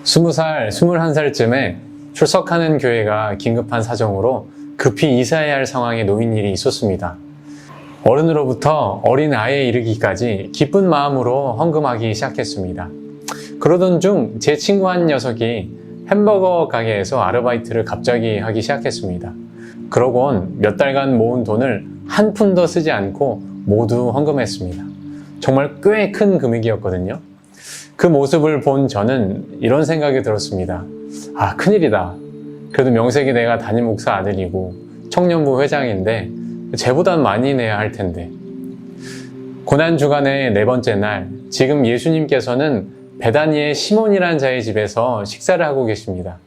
20살, 21살쯤에 출석하는 교회가 긴급한 사정으로 급히 이사해야 할 상황에 놓인 일이 있었습니다. 어른으로부터 어린 아이에 이르기까지 기쁜 마음으로 헌금하기 시작했습니다. 그러던 중 제 친구 한 녀석이 햄버거 가게에서 아르바이트를 갑자기 하기 시작했습니다. 그러곤 몇 달간 모은 돈을 한 푼도 쓰지 않고 모두 헌금했습니다. 정말 꽤 큰 금액이었거든요. 그 모습을 본 저는 이런 생각이 들었습니다. 아, 큰일이다. 그래도 명색이 내가 담임 목사 아들이고 청년부 회장인데 쟤보단 많이 내야 할 텐데. 고난주간의 네 번째 날, 지금 예수님께서는 베다니의 시몬이라는 자의 집에서 식사를 하고 계십니다.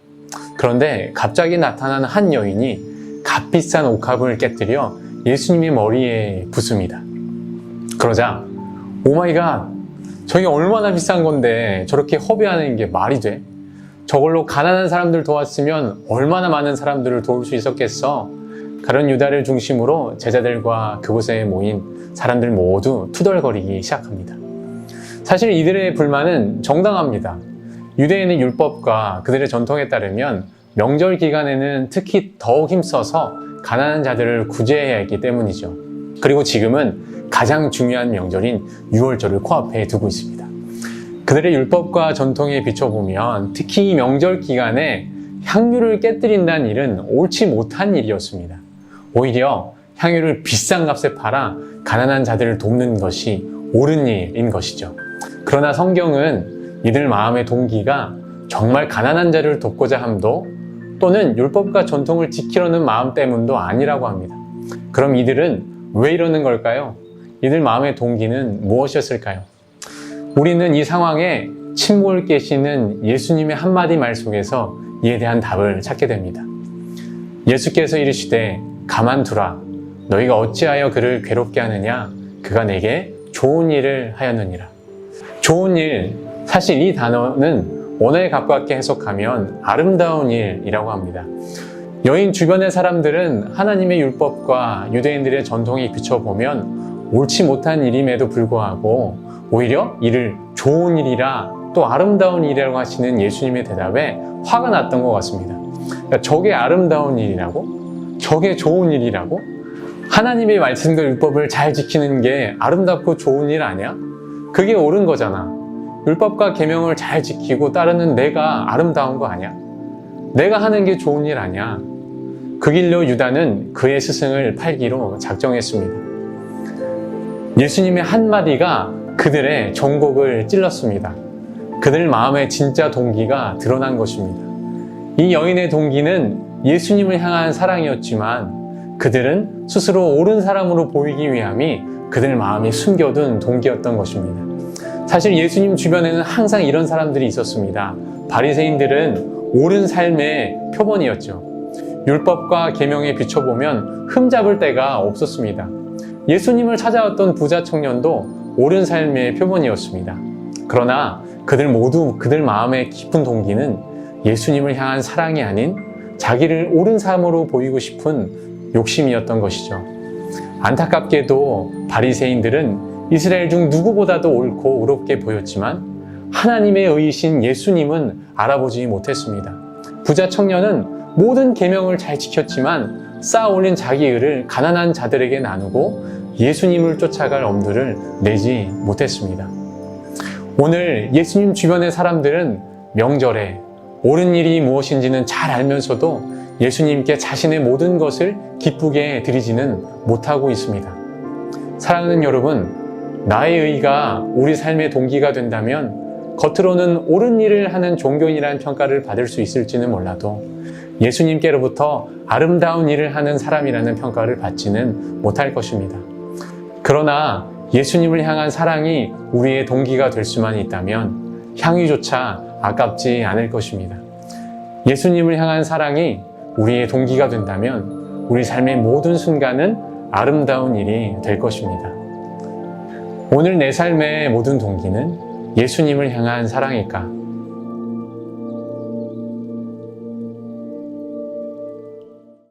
그런데 갑자기 나타난 한 여인이 값비싼 옥합을 깨뜨려 예수님의 머리에 붓습니다. 그러자 오마이갓, 저게 얼마나 비싼 건데 저렇게 허비하는 게 말이 돼? 저걸로 가난한 사람들 도왔으면 얼마나 많은 사람들을 도울 수 있었겠어? 가룟 유다를 중심으로 제자들과 그곳에 모인 사람들 모두 투덜거리기 시작합니다. 사실 이들의 불만은 정당합니다. 유대인의 율법과 그들의 전통에 따르면 명절 기간에는 특히 더욱 힘써서 가난한 자들을 구제해야 했기 때문이죠. 그리고 지금은 가장 중요한 명절인 유월절을 코앞에 두고 있습니다. 그들의 율법과 전통에 비춰보면 특히 이 명절 기간에 향유를 깨뜨린다는 일은 옳지 못한 일이었습니다. 오히려 향유를 비싼 값에 팔아 가난한 자들을 돕는 것이 옳은 일인 것이죠. 그러나 성경은 이들 마음의 동기가 정말 가난한 자를 돕고자 함도 또는 율법과 전통을 지키려는 마음 때문도 아니라고 합니다. 그럼 이들은 왜 이러는 걸까요? 이들 마음의 동기는 무엇이었을까요? 우리는 이 상황에 침묵을 깨시는 예수님의 한마디 말 속에서 이에 대한 답을 찾게 됩니다. 예수께서 이르시되 가만두라. 너희가 어찌하여 그를 괴롭게 하느냐? 그가 내게 좋은 일을 하였느니라. 좋은 일, 사실 이 단어는 언어에 가깝게 해석하면 아름다운 일이라고 합니다. 여인 주변의 사람들은 하나님의 율법과 유대인들의 전통에 비춰보면 옳지 못한 일임에도 불구하고 오히려 이를 좋은 일이라 또 아름다운 일이라고 하시는 예수님의 대답에 화가 났던 것 같습니다. 그러니까 저게 아름다운 일이라고? 저게 좋은 일이라고? 하나님의 말씀과 율법을 잘 지키는 게 아름답고 좋은 일 아니야? 그게 옳은 거잖아. 율법과 계명을 잘 지키고 따르는 내가 아름다운 거 아니야? 내가 하는 게 좋은 일 아니야? 그 길로 유다는 그의 스승을 팔기로 작정했습니다. 예수님의 한마디가 그들의 정곡을 찔렀습니다. 그들 마음의 진짜 동기가 드러난 것입니다. 이 여인의 동기는 예수님을 향한 사랑이었지만 그들은 스스로 옳은 사람으로 보이기 위함이 그들 마음에 숨겨둔 동기였던 것입니다. 사실 예수님 주변에는 항상 이런 사람들이 있었습니다. 바리새인들은 옳은 삶의 표본이었죠. 율법과 계명에 비춰보면 흠잡을 데가 없었습니다. 예수님을 찾아왔던 부자 청년도 옳은 삶의 표본이었습니다. 그러나 그들 모두 그들 마음의 깊은 동기는 예수님을 향한 사랑이 아닌 자기를 옳은 삶으로 보이고 싶은 욕심이었던 것이죠. 안타깝게도 바리새인들은 이스라엘 중 누구보다도 옳고 의롭게 보였지만 하나님의 의이신 예수님은 알아보지 못했습니다. 부자 청년은 모든 계명을 잘 지켰지만 쌓아 올린 자기 의를 가난한 자들에게 나누고 예수님을 쫓아갈 엄두를 내지 못했습니다. 오늘 예수님 주변의 사람들은 명절에 옳은 일이 무엇인지는 잘 알면서도 예수님께 자신의 모든 것을 기쁘게 드리지는 못하고 있습니다. 사랑하는 여러분, 나의 의가 우리 삶의 동기가 된다면 겉으로는 옳은 일을 하는 종교인이라는 평가를 받을 수 있을지는 몰라도 예수님께로부터 아름다운 일을 하는 사람이라는 평가를 받지는 못할 것입니다. 그러나 예수님을 향한 사랑이 우리의 동기가 될 수만 있다면 향유조차 아깝지 않을 것입니다. 예수님을 향한 사랑이 우리의 동기가 된다면 우리 삶의 모든 순간은 아름다운 일이 될 것입니다. 오늘 내 삶의 모든 동기는 예수님을 향한 사랑일까?